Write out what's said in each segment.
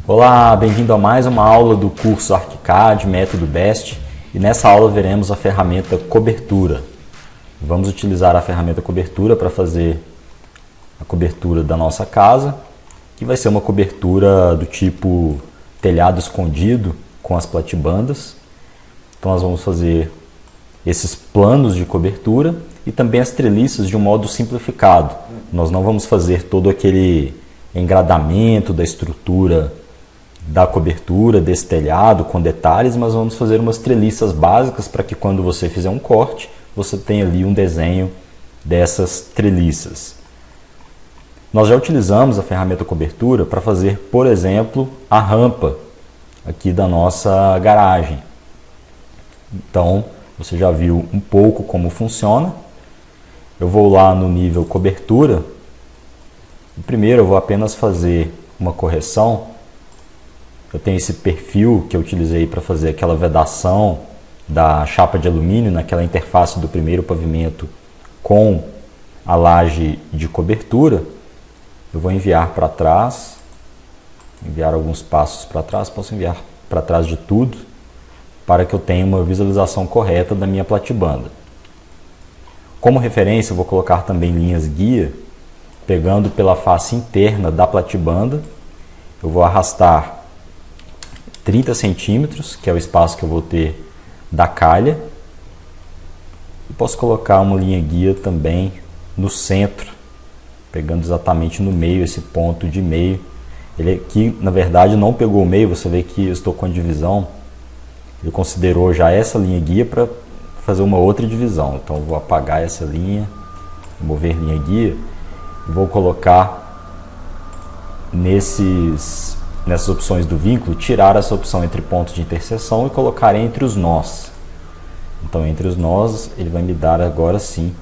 Olá, bem-vindo a mais uma aula do curso ArchiCAD Método BEST e nessa aula veremos a ferramenta cobertura. Vamos utilizar a ferramenta cobertura para fazer a cobertura da nossa casa, que vai ser uma cobertura do tipo telhado escondido com as platibandas. Então nós vamos fazer esses planos de cobertura e também as treliças de um modo simplificado. Nós não vamos fazer todo aquele engradamento da estrutura da cobertura desse telhado com detalhes, mas vamos fazer umas treliças básicas para que quando você fizer um corte, você tenha ali um desenho dessas treliças. Nós já utilizamos a ferramenta cobertura para fazer, por exemplo, a rampa aqui da nossa garagem. Então, você já viu um pouco como funciona. Eu vou lá no nível cobertura. Primeiro eu vou apenas fazer uma correção. Eu tenho esse perfil que eu utilizei para fazer aquela vedação da chapa de alumínio naquela interface do primeiro pavimento com a laje de cobertura. Eu vou enviar para trás, enviar alguns passos para trás, posso enviar para trás de tudo, para que eu tenha uma visualização correta da minha platibanda. Como referência, eu vou colocar também linhas guia, pegando pela face interna da platibanda. Eu vou arrastar 30 centímetros, que é o espaço que eu vou ter da calha. E posso colocar uma linha guia também no centro, pegando exatamente no meio, esse ponto de meio. Ele aqui, na verdade, não pegou o meio, você vê que eu estou com a divisão. Ele considerou já essa linha guia para fazer uma outra divisão. Então, eu vou apagar essa linha, remover linha guia, e vou colocar nessas opções do vínculo, tirar essa opção entre pontos de interseção e colocar entre os nós. Então, entre os nós, ele vai me dar agora sim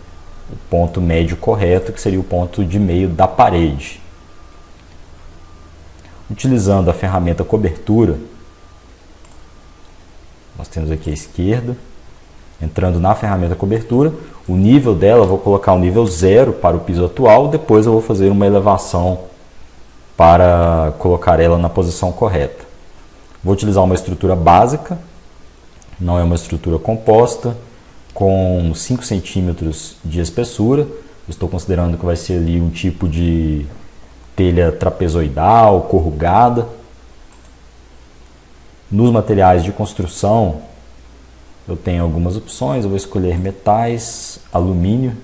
o ponto médio correto, que seria o ponto de meio da parede. Utilizando a ferramenta cobertura, nós temos aqui a esquerda, entrando na ferramenta cobertura, o nível dela, eu vou colocar o nível 0 para o piso atual, depois eu vou fazer uma elevação para colocar ela na posição correta. Vou utilizar uma estrutura básica, não é uma estrutura composta, com 5 centímetros de espessura. Estou considerando que vai ser ali um tipo de telha trapezoidal, corrugada. Nos materiais de construção, eu tenho algumas opções. Eu vou escolher metais, alumínio,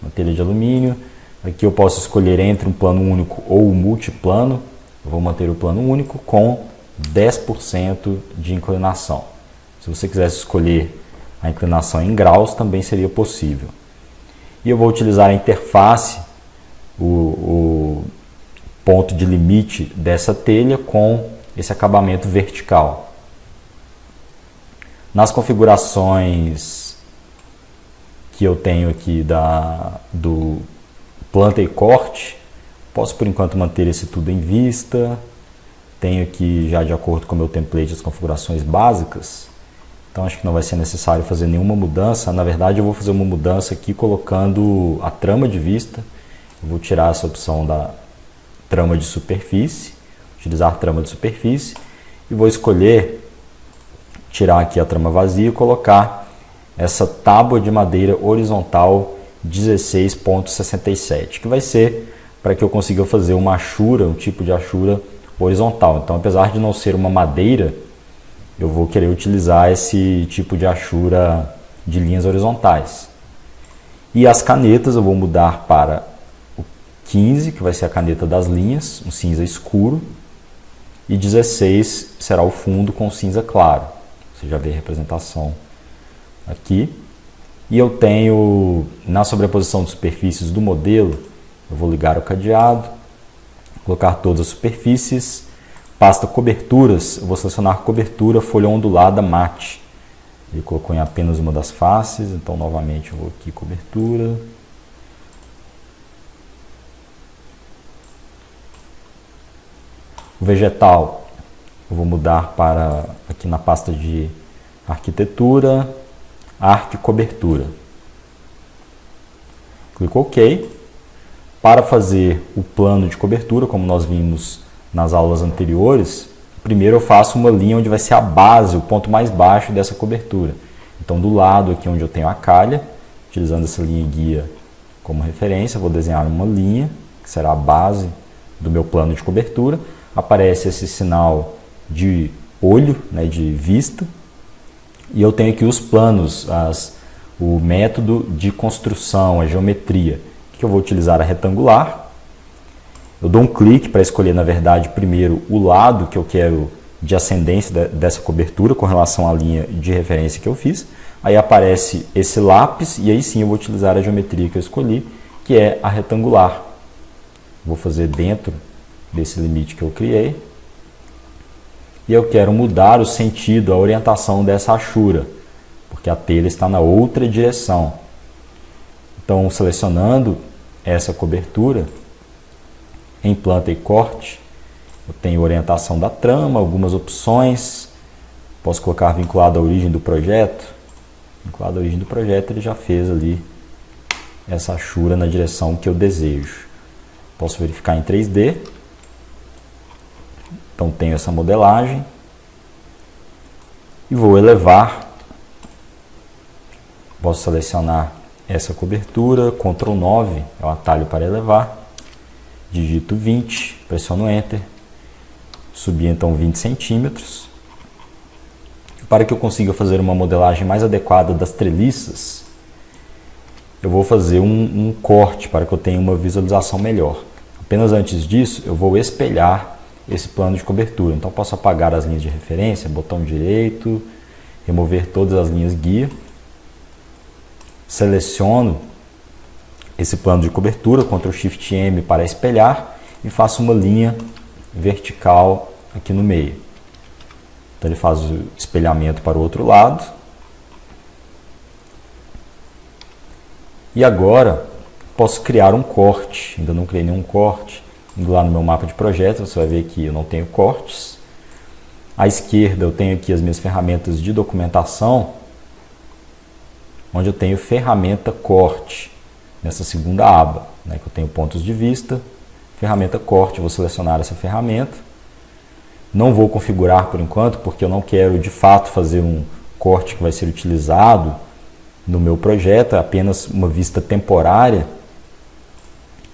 uma telha de alumínio. Aqui eu posso escolher entre um plano único ou um multiplano. Eu vou manter o plano único com 10% de inclinação. Se você quisesse escolher a inclinação em graus, também seria possível. E eu vou utilizar a interface, o ponto de limite dessa telha com esse acabamento vertical. Nas configurações que eu tenho aqui do planta e corte, posso por enquanto manter esse tudo em vista. Tenho aqui já de acordo com o meu template as configurações básicas, então acho que não vai ser necessário fazer nenhuma mudança. Na verdade eu vou fazer uma mudança aqui colocando a trama de vista. Eu vou tirar essa opção da trama de superfície, utilizar trama de superfície, e vou escolher tirar aqui a trama vazia e colocar essa tábua de madeira horizontal 16,67, que vai ser para que eu consiga fazer uma achura, um tipo de achura horizontal. Então, apesar de não ser uma madeira, eu vou querer utilizar esse tipo de achura de linhas horizontais. E as canetas eu vou mudar para o 15, que vai ser a caneta das linhas, um cinza escuro, e 16 será o fundo com cinza claro. Você já vê a representação aqui. E eu tenho, na sobreposição de superfícies do modelo, eu vou ligar o cadeado, colocar todas as superfícies, pasta coberturas, eu vou selecionar cobertura folha ondulada mate. Ele colocou em apenas uma das faces, então novamente eu vou aqui cobertura. O vegetal, eu vou mudar para aqui na pasta de arquitetura, Arque Cobertura. Clico OK. Para fazer o plano de cobertura, como nós vimos nas aulas anteriores, primeiro eu faço uma linha onde vai ser a base, o ponto mais baixo dessa cobertura. Então, do lado aqui onde eu tenho a calha, utilizando essa linha guia como referência, vou desenhar uma linha, que será a base do meu plano de cobertura. Aparece esse sinal de olho, né, de vista, e eu tenho aqui os planos, o método de construção, a geometria, que eu vou utilizar a retangular. Eu dou um clique para escolher, na verdade, primeiro o lado que eu quero de ascendência dessa cobertura com relação à linha de referência que eu fiz. Aí aparece esse lápis e aí sim eu vou utilizar a geometria que eu escolhi, que é a retangular. Vou fazer dentro desse limite que eu criei. E eu quero mudar o sentido, a orientação dessa achura, porque a telha está na outra direção. Então, selecionando essa cobertura, em planta e corte, eu tenho orientação da trama, algumas opções. Posso colocar vinculado à origem do projeto. Vinculado à origem do projeto, ele já fez ali essa achura na direção que eu desejo. Posso verificar em 3D. Então tenho essa modelagem e vou elevar. Posso selecionar essa cobertura, Ctrl 9 é o atalho para elevar. Digito 20, pressiono Enter. Subir então 20 centímetros. Para que eu consiga fazer uma modelagem mais adequada das treliças, eu vou fazer um corte para que eu tenha uma visualização melhor. Apenas antes disso, eu vou espelhar esse plano de cobertura. Então posso apagar as linhas de referência, botão direito, remover todas as linhas guia. Seleciono esse plano de cobertura, Ctrl Shift M para espelhar e faço uma linha vertical aqui no meio. Então ele faz o espelhamento para o outro lado. E agora posso criar um corte. Ainda não criei nenhum corte. Indo lá no meu mapa de projetos, você vai ver que eu não tenho cortes. À esquerda eu tenho aqui as minhas ferramentas de documentação, onde eu tenho ferramenta corte, nessa segunda aba, né, que eu tenho pontos de vista, ferramenta corte, vou selecionar essa ferramenta. Não vou configurar por enquanto, porque eu não quero de fato fazer um corte que vai ser utilizado no meu projeto, é apenas uma vista temporária.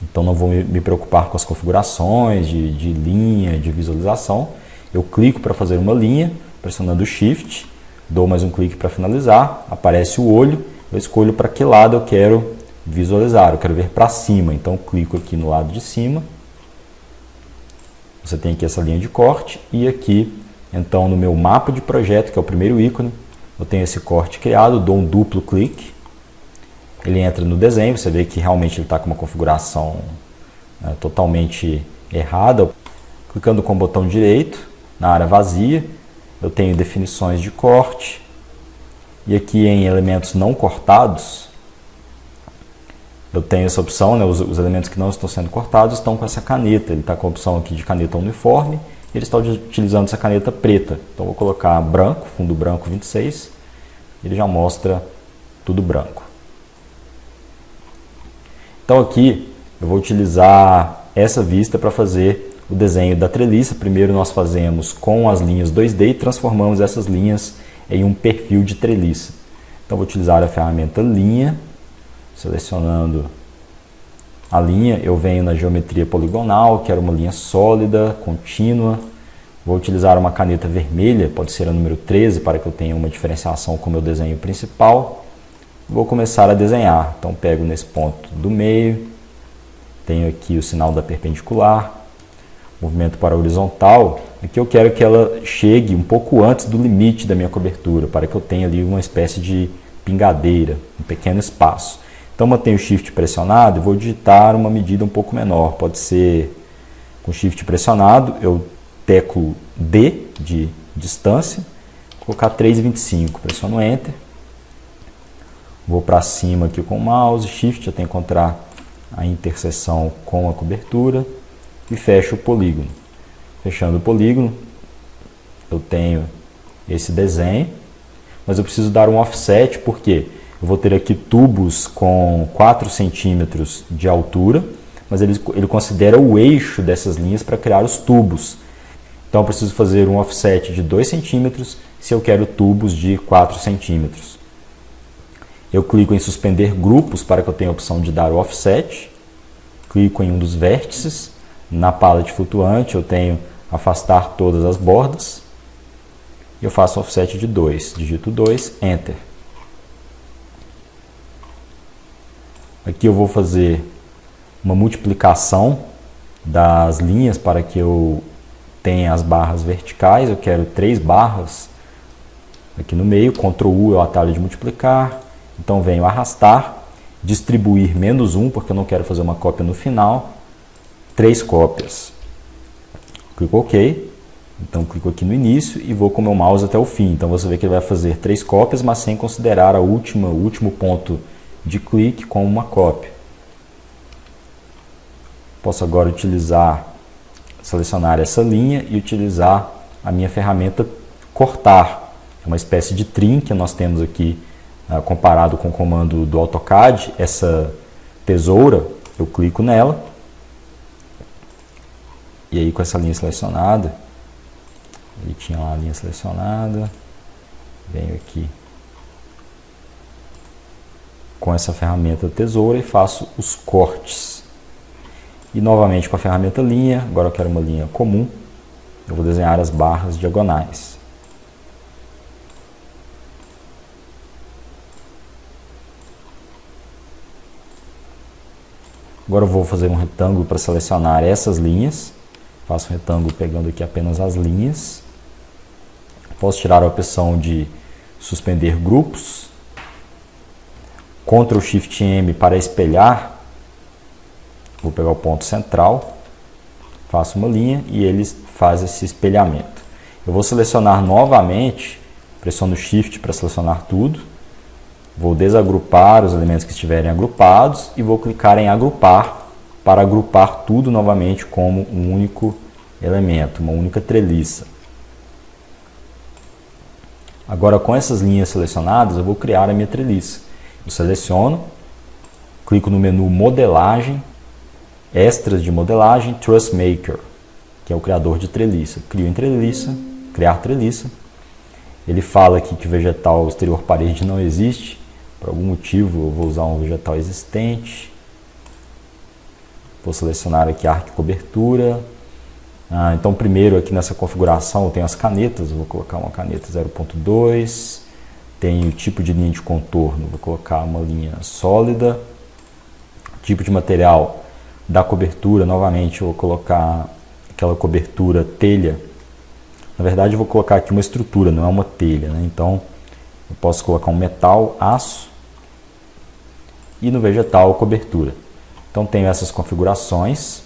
Então não vou me preocupar com as configurações de linha, de visualização. Eu clico para fazer uma linha, pressionando o Shift, dou mais um clique para finalizar, aparece o olho, eu escolho para que lado eu quero visualizar, eu quero ver para cima, então clico aqui no lado de cima. Você tem aqui essa linha de corte e aqui, então no meu mapa de projeto, que é o primeiro ícone, eu tenho esse corte criado, dou um duplo clique. Ele entra no desenho, você vê que realmente ele está com uma configuração totalmente errada. Clicando com o botão direito, na área vazia, eu tenho definições de corte. E aqui em elementos não cortados, eu tenho essa opção, né, os elementos que não estão sendo cortados estão com essa caneta. Ele está com a opção aqui de caneta uniforme, e ele está utilizando essa caneta preta. Então vou colocar branco, fundo branco 26, ele já mostra tudo branco. Então aqui eu vou utilizar essa vista para fazer o desenho da treliça. Primeiro nós fazemos com as linhas 2D e transformamos essas linhas em um perfil de treliça. Então vou utilizar a ferramenta linha, selecionando a linha, eu venho na geometria poligonal, quero uma linha sólida, contínua. Vou utilizar uma caneta vermelha, pode ser a número 13, para que eu tenha uma diferenciação com o meu desenho principal. Vou começar a desenhar, então pego nesse ponto do meio, tenho aqui o sinal da perpendicular, movimento para a horizontal, aqui eu quero que ela chegue um pouco antes do limite da minha cobertura, para que eu tenha ali uma espécie de pingadeira, um pequeno espaço. Então mantenho o Shift pressionado e vou digitar uma medida um pouco menor, pode ser com Shift pressionado, eu teclo D de distância, colocar 3,25, pressiono Enter. Vou para cima aqui com o mouse, Shift até encontrar a interseção com a cobertura e fecho o polígono. Fechando o polígono, eu tenho esse desenho, mas eu preciso dar um offset porque eu vou ter aqui tubos com 4 centímetros de altura, mas ele considera o eixo dessas linhas para criar os tubos. Então eu preciso fazer um offset de 2 centímetros se eu quero tubos de 4 centímetros. Eu clico em suspender grupos para que eu tenha a opção de dar o offset. Clico em um dos vértices. Na palette flutuante eu tenho afastar todas as bordas. Eu faço offset de 2. Digito 2, Enter. Aqui eu vou fazer uma multiplicação das linhas para que eu tenha as barras verticais. Eu quero 3 barras aqui no meio. Ctrl U é o atalho de multiplicar. Então venho arrastar, distribuir -1, porque eu não quero fazer uma cópia no final. 3 cópias. Clico OK. Então clico aqui no início e vou com o meu mouse até o fim. Então você vê que ele vai fazer 3 cópias, mas sem considerar o último ponto de clique como uma cópia. Posso agora selecionar essa linha e utilizar a minha ferramenta cortar. É uma espécie de trim que nós temos aqui comparado com o comando do AutoCAD. Essa tesoura, eu clico nela e aí com essa linha selecionada, ele tinha lá a linha selecionada, venho aqui com essa ferramenta tesoura e faço os cortes. E novamente com a ferramenta linha, agora eu quero uma linha comum, eu vou desenhar as barras diagonais. Agora eu vou fazer um retângulo para selecionar essas linhas. Faço um retângulo pegando aqui apenas as linhas. Posso tirar a opção de suspender grupos. Ctrl Shift M para espelhar. Vou pegar o ponto central. Faço uma linha e ele faz esse espelhamento. Eu vou selecionar novamente. Pressiono Shift para selecionar tudo. Vou desagrupar os elementos que estiverem agrupados e vou clicar em agrupar para agrupar tudo novamente como um único elemento, uma única treliça. Agora com essas linhas selecionadas eu vou criar a minha treliça. Eu seleciono, clico no menu Modelagem, Extras de Modelagem, Truss Maker, que é o criador de treliça. Crio em treliça, criar treliça. Ele fala aqui que o vegetal exterior parede não existe. Por algum motivo eu vou usar um vegetal existente. Vou selecionar aqui a cobertura. Então primeiro aqui nessa configuração eu tenho as canetas. Eu vou colocar uma caneta 0.2. Tenho o tipo de linha de contorno. Vou colocar uma linha sólida. Tipo de material da cobertura. Novamente eu vou colocar aquela cobertura telha. Na verdade eu vou colocar aqui uma estrutura, não é uma telha, né? Então eu posso colocar um metal, aço. E no vegetal, cobertura. Então tenho essas configurações.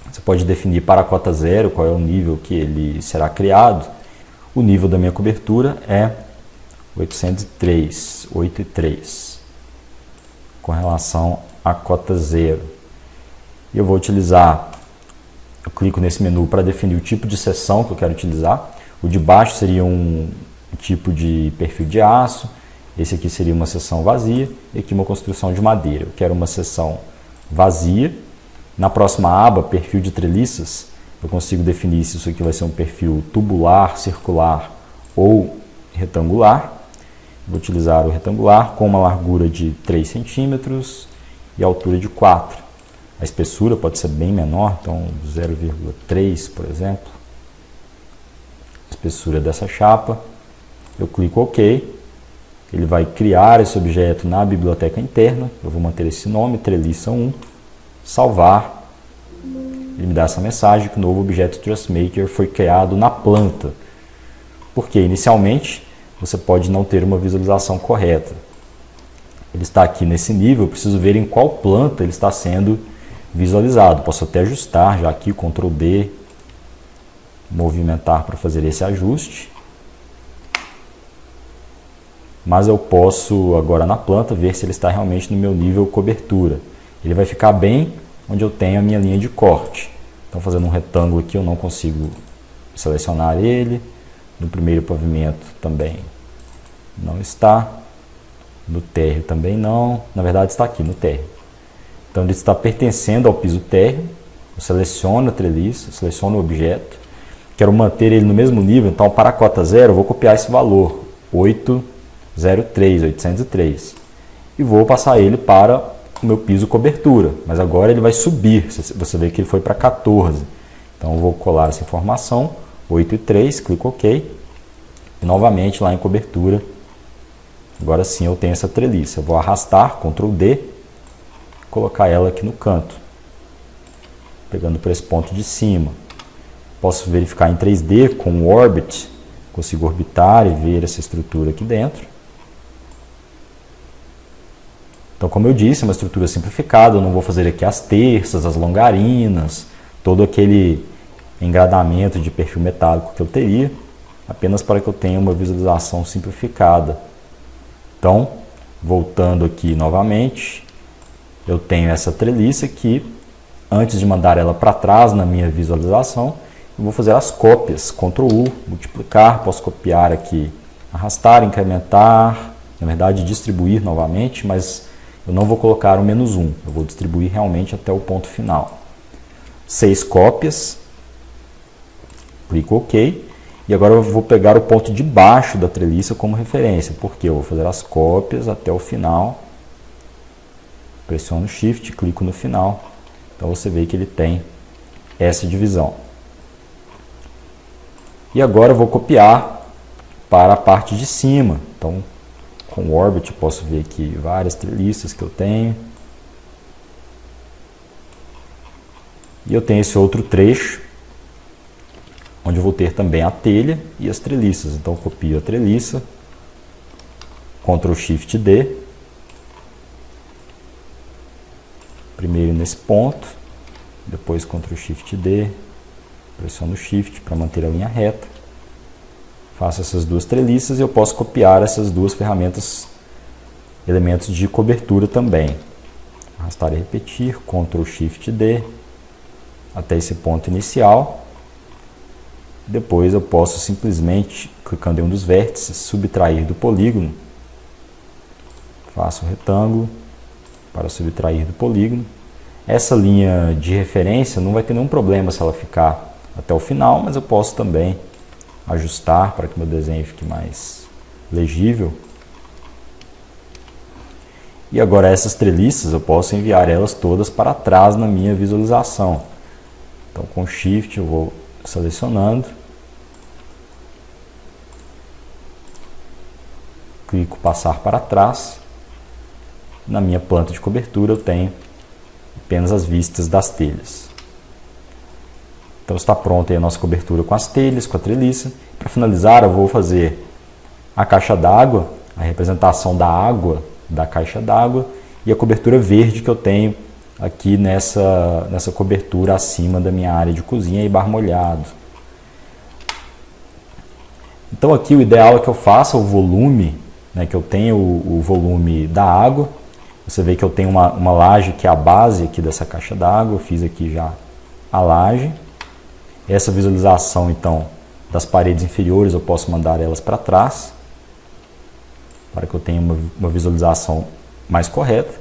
Você pode definir para a cota 0 qual é o nível que ele será criado. O nível da minha cobertura é 803, 8,3 com relação à cota 0. Eu vou utilizar, eu clico nesse menu para definir o tipo de seção que eu quero utilizar. O de baixo seria um tipo de perfil de aço. Esse aqui seria uma seção vazia e aqui uma construção de madeira. Eu quero uma seção vazia. Na próxima aba, perfil de treliças, eu consigo definir se isso aqui vai ser um perfil tubular, circular ou retangular. Vou utilizar o retangular com uma largura de 3 centímetros e altura de 4. A espessura pode ser bem menor, então 0,3, por exemplo. A espessura dessa chapa. Eu clico OK. Ele vai criar esse objeto na biblioteca interna. Eu vou manter esse nome, treliça 1. Salvar. Ele me dá essa mensagem que o novo objeto Truss Maker foi criado na planta. Porque inicialmente você pode não ter uma visualização correta. Ele está aqui nesse nível, eu preciso ver em qual planta ele está sendo visualizado. Posso até ajustar já aqui, Ctrl D, movimentar para fazer esse ajuste. Mas eu posso agora na planta ver se ele está realmente no meu nível cobertura. Ele vai ficar bem onde eu tenho a minha linha de corte. Então fazendo um retângulo aqui eu não consigo selecionar ele. No primeiro pavimento também não está. No térreo também não. Na verdade está aqui no térreo. Então ele está pertencendo ao piso térreo. Eu seleciono a treliça, seleciono o objeto. Quero manter ele no mesmo nível, então para a cota 0 eu vou copiar esse valor, 803. E vou passar ele para o meu piso cobertura. Mas agora ele vai subir, você vê que ele foi para 14. Então eu vou colar essa informação, 8,3, clico OK. E novamente lá em cobertura, agora sim eu tenho essa treliça. Eu vou arrastar, Ctrl D, colocar ela aqui no canto, pegando por esse ponto de cima. Posso verificar em 3D com o Orbit, consigo orbitar e ver essa estrutura aqui dentro. Então, como eu disse, é uma estrutura simplificada, eu não vou fazer aqui as terças, as longarinas, todo aquele engradamento de perfil metálico que eu teria, apenas para que eu tenha uma visualização simplificada. Então, voltando aqui novamente, eu tenho essa treliça que, antes de mandar ela para trás na minha visualização, eu vou fazer as cópias, Ctrl U, multiplicar, posso copiar aqui, arrastar, incrementar, na verdade distribuir novamente, mas eu não vou colocar o -1, eu vou distribuir realmente até o ponto final. 6 cópias, clico OK, e agora eu vou pegar o ponto de baixo da treliça como referência, porque eu vou fazer as cópias até o final, pressiono Shift, clico no final, então você vê que ele tem essa divisão. E agora eu vou copiar para a parte de cima. Então, com o Orbit eu posso ver aqui várias treliças que eu tenho. E eu tenho esse outro trecho, onde eu vou ter também a telha e as treliças. Então, eu copio a treliça, Ctrl Shift D. Primeiro nesse ponto, depois Ctrl Shift D. Pressiono Shift para manter a linha reta. Faço essas duas treliças e eu posso copiar essas duas ferramentas, elementos de cobertura também. Arrastar e repetir, Ctrl Shift D, até esse ponto inicial. Depois eu posso simplesmente, clicando em um dos vértices, subtrair do polígono. Faço um retângulo para subtrair do polígono. Essa linha de referência não vai ter nenhum problema se ela ficar até o final, mas eu posso também ajustar para que meu desenho fique mais legível. E agora essas treliças eu posso enviar elas todas para trás na minha visualização. Então com Shift eu vou selecionando, clico passar para trás. Na minha planta de cobertura eu tenho apenas as vistas das telhas. Então está pronta aí a nossa cobertura com as telhas, com a treliça. Para finalizar, eu vou fazer a caixa d'água, a representação da água da caixa d'água e a cobertura verde que eu tenho aqui nessa cobertura acima da minha área de cozinha e bar molhado. Então aqui o ideal é que eu faça o volume, né, que eu tenho o volume da água. Você vê que eu tenho uma laje que é a base aqui dessa caixa d'água, eu fiz aqui já a laje. Essa visualização, então, das paredes inferiores, eu posso mandar elas para trás, para que eu tenha uma visualização mais correta.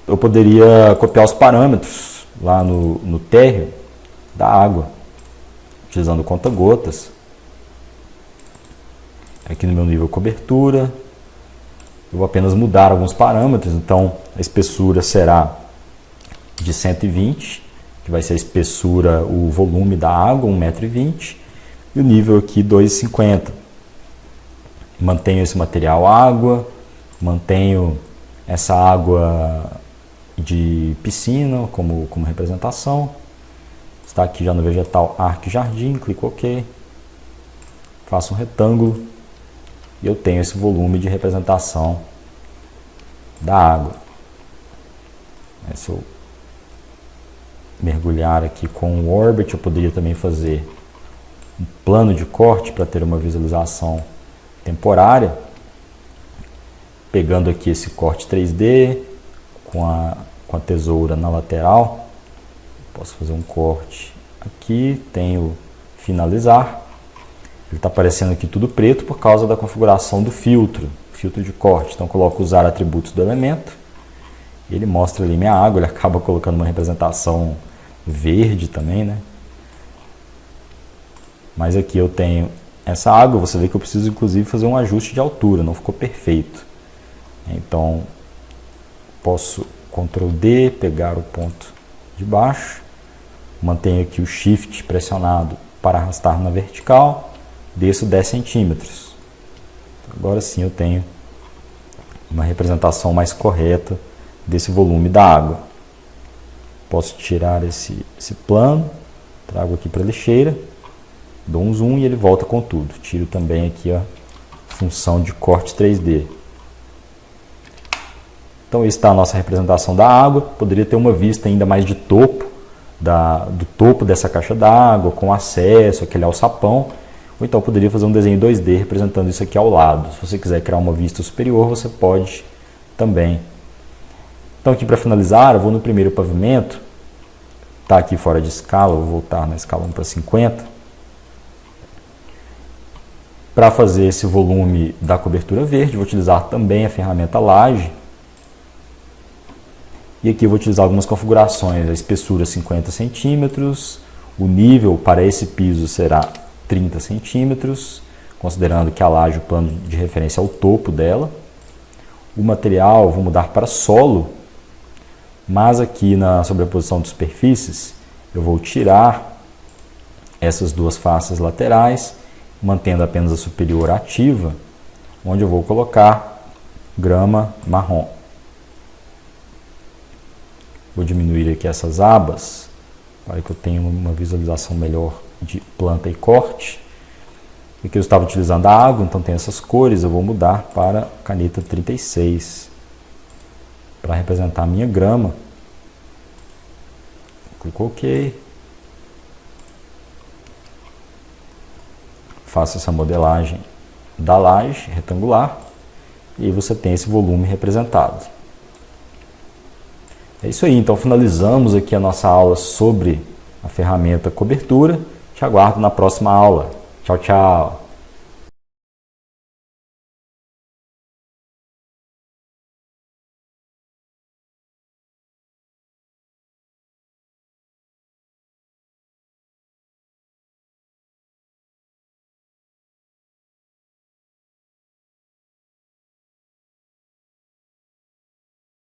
Eu poderia copiar os parâmetros lá no térreo da água, utilizando conta-gotas. Aqui no meu nível cobertura, eu vou apenas mudar alguns parâmetros, então a espessura será de 120, que vai ser a espessura, o volume da água, 1,20 m, e o nível aqui 2,50 m. Mantenho esse material água, mantenho essa água de piscina como representação. Está aqui já no vegetal Arc Jardim, clico OK, faço um retângulo e eu tenho esse volume de representação da água. Se eu mergulhar aqui com o Orbit, eu poderia também fazer um plano de corte para ter uma visualização temporária, pegando aqui esse corte 3D com a tesoura na lateral. Posso fazer um corte aqui, tenho finalizar. Ele está aparecendo aqui tudo preto por causa da configuração do filtro de corte. Então coloco usar atributos do elemento Ele mostra ali minha água, ele acaba colocando uma representação verde também, né? Mas aqui eu tenho essa água, você vê que eu preciso inclusive fazer um ajuste de altura, não ficou perfeito. Então, posso Ctrl D, pegar o ponto de baixo, mantenho aqui o Shift pressionado para arrastar na vertical, desço 10 centímetros. Agora sim eu tenho uma representação mais correta desse volume da água. Posso tirar esse plano, trago aqui para a lixeira, dou um zoom e ele volta com tudo. Tiro também aqui a função de corte 3D. Então, está a nossa representação da água. Poderia ter uma vista ainda mais de topo, do topo dessa caixa d'água, com acesso, aquele alçapão. Ou então poderia fazer um desenho 2D representando isso aqui ao lado. Se você quiser criar uma vista superior, você pode também. Então, aqui para finalizar, eu vou no primeiro pavimento. Está aqui fora de escala, vou voltar na escala 1 para 50. Para fazer esse volume da cobertura verde, vou utilizar também a ferramenta laje. E aqui eu vou utilizar algumas configurações, a espessura 50 centímetros, o nível para esse piso será 30 centímetros, considerando que a laje, o plano de referência é o topo dela. O material eu vou mudar para solo, mas aqui na sobreposição de superfícies eu vou tirar essas duas faces laterais, mantendo apenas a superior ativa, onde eu vou colocar grama marrom. Vou diminuir aqui essas abas para que eu tenha uma visualização melhor de planta e corte. Aqui eu estava utilizando a água, então tem essas cores, eu vou mudar para caneta 36 para representar a minha grama. Clico OK. Faço essa modelagem da laje retangular e você tem esse volume representado. É isso aí, então finalizamos aqui a nossa aula sobre a ferramenta cobertura. Te aguardo na próxima aula. Tchau, tchau!